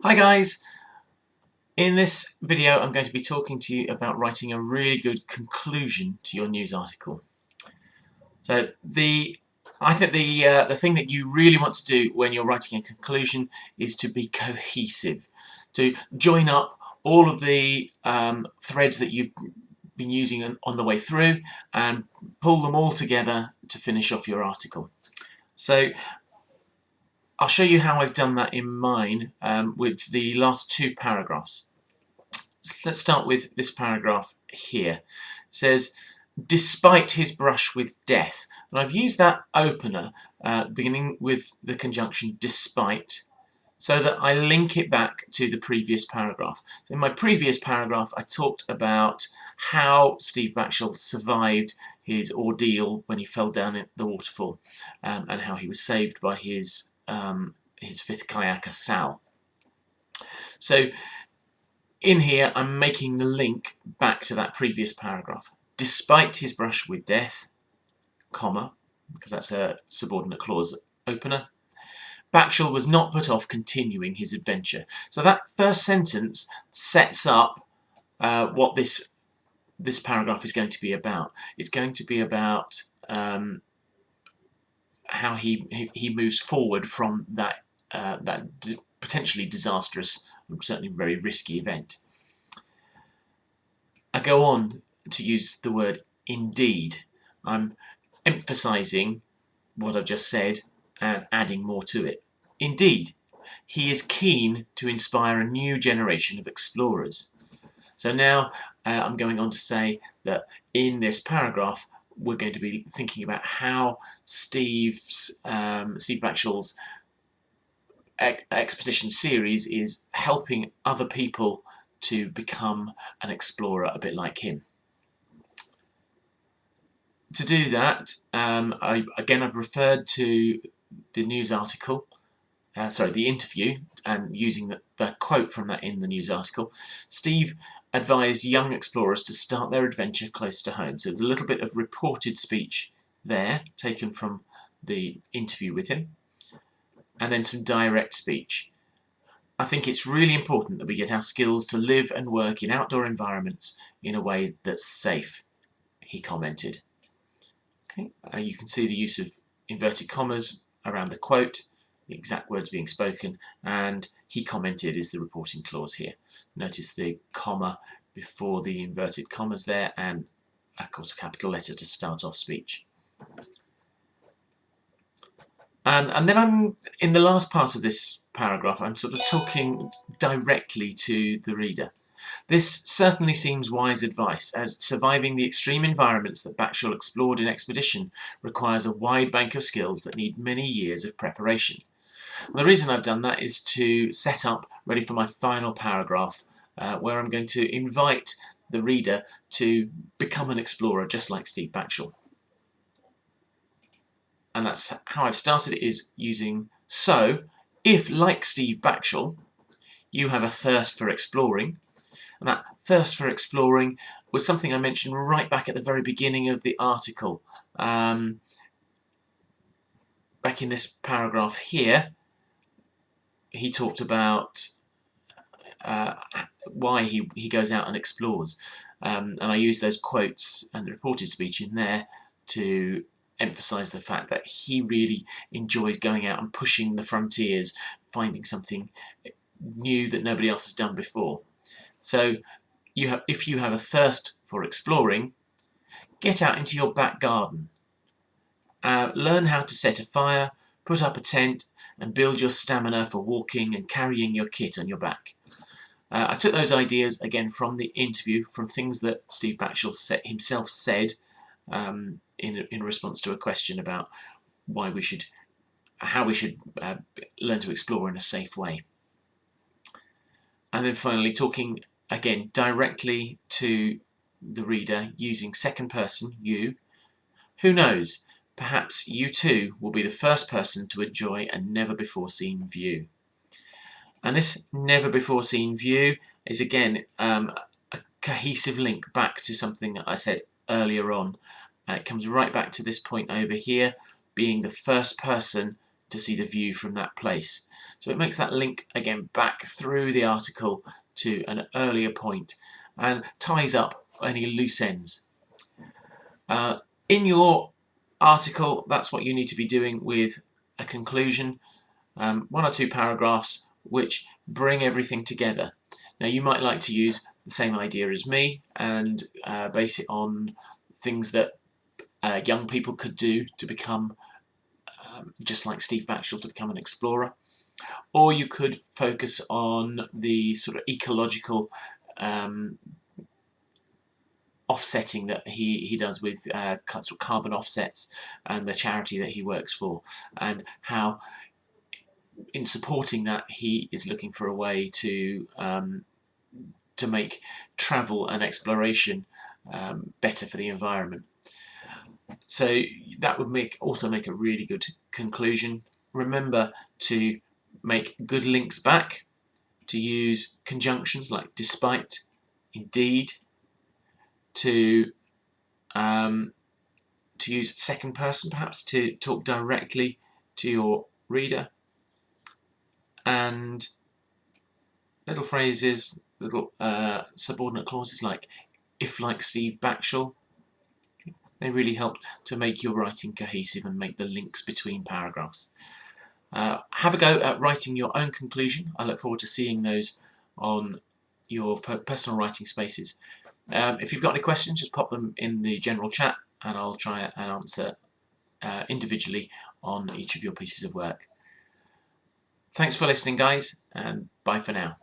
Hi guys! In this video I'm going to be talking to you about writing a really good conclusion to your news article. So I think the thing that you really want to do when you're writing a conclusion is to be cohesive, to join up all of the threads that you've been using on the way through and pull them all together to finish off your article. So I'll show you how I've done that in mine with the last two paragraphs. So let's start with this paragraph here. It says, despite his brush with death. And I've used that opener beginning with the conjunction despite so that I link it back to the previous paragraph. So in my previous paragraph I talked about how Steve Backshall survived his ordeal when he fell down the waterfall and how he was saved by his fifth kayaker Sal. So in here I'm making the link back to that previous paragraph. Despite his brush with death, comma, because that's a subordinate clause opener, Backshall was not put off continuing his adventure. So that first sentence sets up what this paragraph is going to be about. It's going to be about how he moves forward from that potentially disastrous, certainly very risky event. I go on to use the word indeed. I'm emphasising what I've just said and adding more to it. Indeed, he is keen to inspire a new generation of explorers. So now I'm going on to say that in this paragraph we're going to be thinking about how Steve Backshall's expedition series is helping other people to become an explorer a bit like him. To do that, I've referred to the news article, the interview, and using the quote from that in the news article. Steve advised young explorers to start their adventure close to home. So there's a little bit of reported speech there, taken from the interview with him, and then some direct speech. I think it's really important that we get our skills to live and work in outdoor environments in a way that's safe, he commented. Okay, you can see the use of inverted commas around the quote, the exact words being spoken, and he commented is the reporting clause here. Notice the comma before the inverted commas there, and of course a capital letter to start off speech. And then I'm in the last part of this paragraph, I'm sort of talking directly to the reader. This certainly seems wise advice, as surviving the extreme environments that Backshall explored in expedition requires a wide bank of skills that need many years of preparation. And the reason I've done that is to set up, ready for my final paragraph, where I'm going to invite the reader to become an explorer just like Steve Backshall. And that's how I've started it, is using so. If, like Steve Backshall, you have a thirst for exploring, and that thirst for exploring was something I mentioned right back at the very beginning of the article. Back in this paragraph here, he talked about why he goes out and explores. And I use those quotes and the reported speech in there to emphasise the fact that he really enjoys going out and pushing the frontiers, finding something new that nobody else has done before. So if you have a thirst for exploring, get out into your back garden. Learn how to set a fire, put up a tent, and build your stamina for walking and carrying your kit on your back. I took those ideas again from the interview, from things that Steve Backshall himself said in response to a question about how we should learn to explore in a safe way. And then finally, talking again directly to the reader using second person, you. Who knows, perhaps you too will be the first person to enjoy a never before seen view. And this never before seen view is again a cohesive link back to something that I said earlier on. And it comes right back to this point over here, being the first person to see the view from that place. So it makes that link again back through the article to an earlier point and ties up any loose ends. In your article, that's what you need to be doing with a conclusion, 1 or 2 paragraphs which bring everything together. Now you might like to use the same idea as me and base it on things that young people could do to become just like Steve Backshall, to become an explorer. Or you could focus on the sort of ecological offsetting that he does with sort of carbon offsets and the charity that he works for, and how in supporting that he is looking for a way to make travel and exploration better for the environment. So that would also make a really good conclusion. Remember to make good links back, to use conjunctions like despite, indeed, to use second person perhaps to talk directly to your reader, and little phrases, little subordinate clauses like if like Steve Backshall. They really help to make your writing cohesive and make the links between paragraphs. Have a go at writing your own conclusion. I look forward to seeing those on your personal writing spaces. If you've got any questions, just pop them in the general chat and I'll try and answer individually on each of your pieces of work. Thanks for listening, guys, and bye for now.